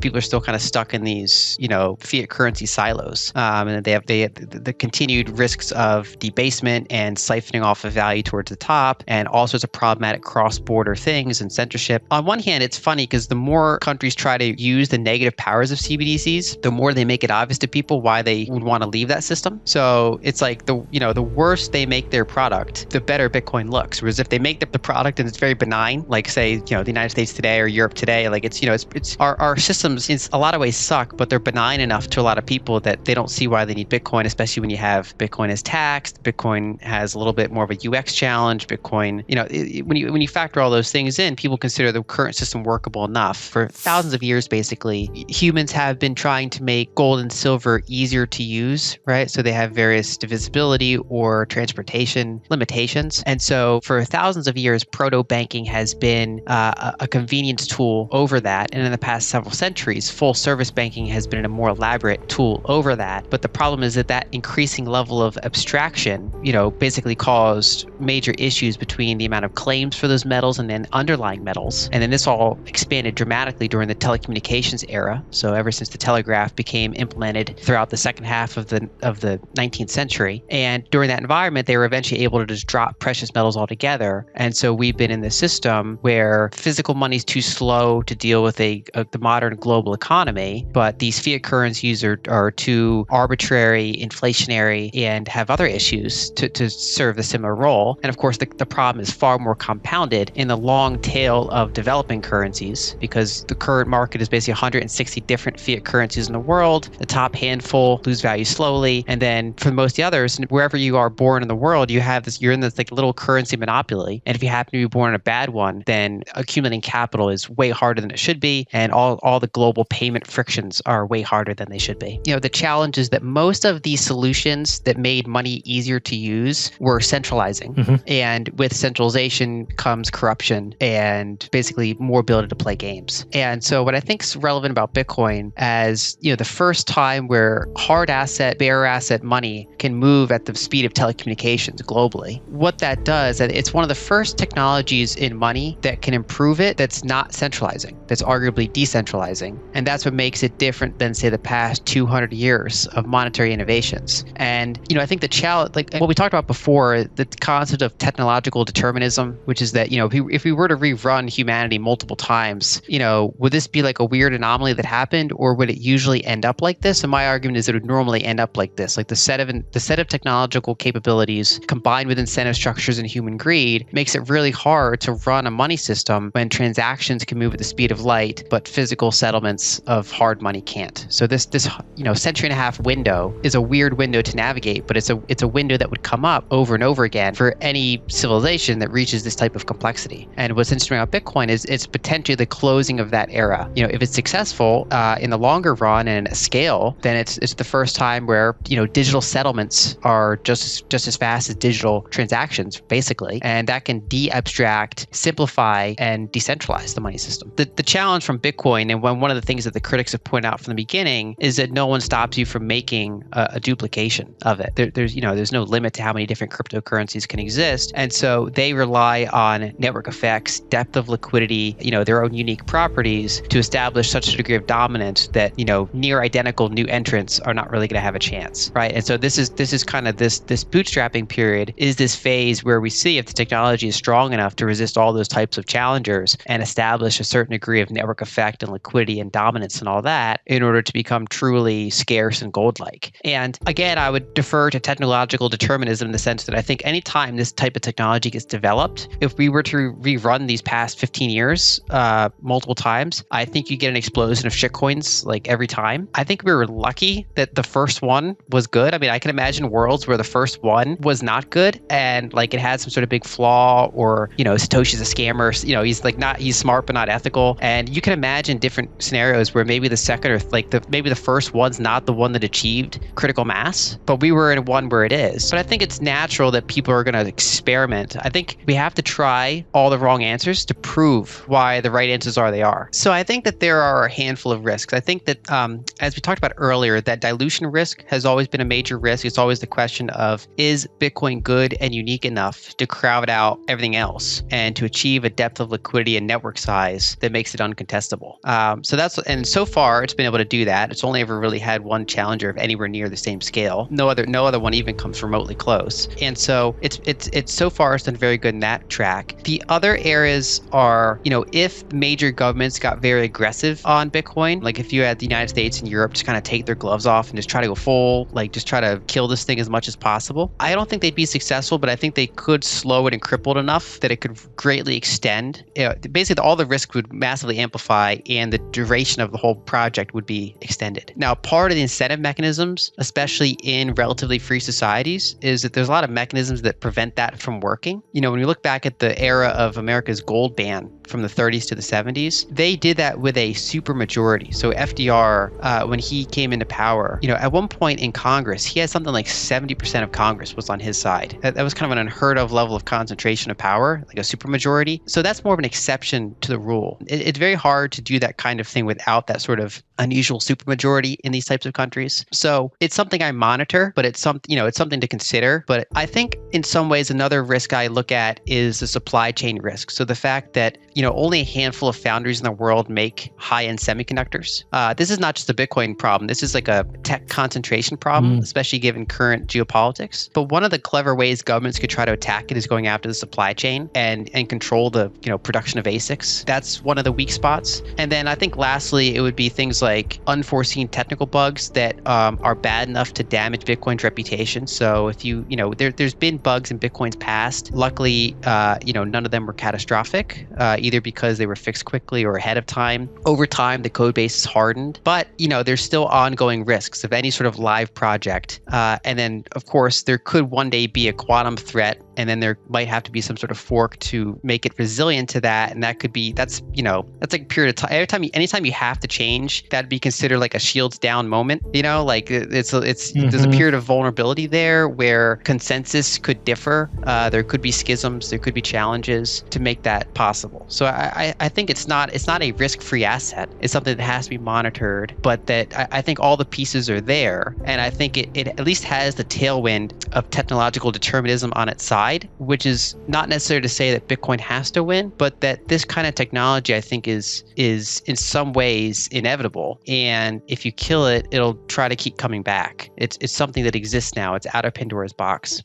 people are still kind of stuck in these, fiat currency silos. And they have the continued risks of debasement and siphoning off of value towards the top, and all sorts of problematic cross-border things and censorship. On one hand, it's funny because the more countries try to use the negative powers of CBDCs, the more they make it obvious to people why they would want to leave that system. So it's like the worse they make their product, the better Bitcoin looks. Whereas if they make the product and it's very benign, like say, the United States today or Europe today, like it's our systems in a lot of ways suck, but they're benign enough to a lot of people that they don't see why they need Bitcoin, especially when you have Bitcoin is taxed, Bitcoin has a little bit more of a UX challenge, Bitcoin, when you factor all those things in, people consider the current system workable enough. For thousands of years, basically, humans have been trying to make gold and silver easier to use, right? So they have various divisibility or transportation limitations. And so for thousands of years, proto-banking has been a convenience tool over that. And in the past several centuries, full service banking has been a more elaborate tool over that. But the problem is that increasing level of abstraction, basically caused major issues between the amount of claims for those metals and then underlying metals. And then this all expanded dramatically during the telecommunications era. So ever since the telegraph became implemented throughout the second half of the 19th century. And during that environment, they were eventually able to just drop precious metals altogether. And so we've been in this system where physical money is too slow to deal with the modern global economy, but these fiat currencies are too arbitrary, inflationary, and have other issues to serve a similar role. And of course, the problem is far more compounded in the long tail of developing currencies, because the current market is basically 160 different fiat currencies in the world. The top handful lose value slowly. And then for most of the others, wherever you are born in the world, you're in this like little currency monopoly. And if you happen to be born in a bad one, then accumulating capital is way harder than it should be. And all the global payment frictions are way harder than they should be. The challenge is that most of these solutions that made money easier to use were centralizing. Mm-hmm. And with centralization comes corruption and basically more ability to play games. And so what I think is relevant about Bitcoin as, the first time where hard asset, bearer asset money can move at the speed of telecommunications globally. What that does, it's one of the first technologies in money that can improve it that's not centralizing, that's arguably decentralizing. And that's what makes it different than, say, the past 200 years of monetary innovations. And, I think the challenge, like what we talked about before, the concept of technological determinism, which is that, if we were to rerun humanity multiple times, would this be like a weird anomaly that happened, or would it usually end up like this? And my argument is it would normally end up like this. Like the set of technological capabilities combined with incentive structures and human greed makes it really hard to run a money system when transactions can move at the speed of light, but physical settlements of hard money can't. So this century and a half window is a weird window to navigate, but it's a window that would come up over and over again for any civilization that reaches this type of complexity. And what's interesting about Bitcoin is it's potentially the closing of that era. If it's successful in the longer run and at scale, then it's the first time where digital settlements are just as fast as digital transactions, basically, and that can de-abstract, simplify, and decentralize the money system. The challenge from Bitcoin, and one of the things that the critics have pointed out from the beginning, is that no one stops you from making a duplication of it. There's no limit to how many different cryptocurrencies can exist, and so they rely on network effects, depth of liquidity, their own unique properties to establish such a degree of dominance that near identical new entrants are not really going to have a chance, right? And so this is kind of this bootstrapping period is this phase where we see if the technology is strong enough to resist all those types of challengers and establish a certain degree of network effect and liquidity and dominance and all that in order to become truly scarce and gold-like. And again, I would defer to technological determinism in the sense that I think anytime this type of technology gets developed, if we were to rerun these past 15 years multiple times, I think you get an explosion of shitcoins like every time. I think we were lucky that the first one was good. I mean, I can imagine worlds where the first one was not good and like it had some sort of big flaw, or Satoshi's a scammer, he's smart but not ethical. And you can imagine different scenarios where maybe the second or maybe the first one's not the one that achieved critical mass, but we were in one where it is. But I think it's natural that people are going to experiment. I think we have to try all the wrong answers to prove why the right answers they are. So I think that there are a handful of risks. I think that as we talked about earlier, that dilution risk has always been a major risk. It's always the question of, is Bitcoin good and unique enough to crowd out everything else and to achieve a depth of liquidity and network size that makes it uncontestable? And so far it's been able to do that. It's only ever really had one challenger of anywhere near the same scale. No other one even comes remotely close. And so it's so far it's done very good in that track. The other areas are, if major governments got very aggressive on Bitcoin, like if you had the United States and Europe just kind of take their gloves off and just try to go full, like just try to kill this thing as much as possible, I don't think they'd be successful, but I think they could slow it and cripple it enough that it could greatly extend. Basically, all the risk would massively amplify and the duration of the whole project would be extended. Now, part of the incentive mechanisms, especially in relatively free societies, is that there's a lot of mechanisms that prevent that from working. When we look back at the era of America's gold ban from the 30s to the 70s, they did that with a supermajority. So FDR, when he came into power, at one point in Congress, he had something like 70% of Congress was on his side. That was kind of an unheard of level of concentration of power, like a supermajority. So that's more of an exception to the rule. It's very hard to do that kind of thing without that sort of unusual supermajority in these types of countries. So it's something I monitor, but it's something to consider. But I think in some ways, another risk I look at is the supply chain risk. So the fact that only a handful of foundries in the world make high-end semiconductors. This is not just a Bitcoin problem. This is like a tech concentration problem, especially given current geopolitics. But one of the clever ways governments could try to attack it is going after the supply chain and control the production of ASICs. That's one of the weak spots. And then I think lastly, it would be things like unforeseen technical bugs that are bad enough to damage Bitcoin's reputation. So if there's been bugs in Bitcoin's past. Luckily, none of them were catastrophic. Either because they were fixed quickly or ahead of time. Over time, the code base is hardened, but there's still ongoing risks of any sort of live project. And then, of course, there could one day be a quantum threat, and then there might have to be some sort of fork to make it resilient to that. And that's like a period of time. Anytime you have to change, that'd be considered like a shields down moment. There's a period of vulnerability there where consensus could differ. There could be schisms, there could be challenges to make that possible. So I think it's not a risk-free asset. It's something that has to be monitored, but that I think all the pieces are there. And I think it at least has the tailwind of technological determinism on its side, which is not necessarily to say that Bitcoin has to win, but that this kind of technology, I think, is in some ways inevitable. And if you kill it, it'll try to keep coming back. It's something that exists now. It's out of Pandora's box.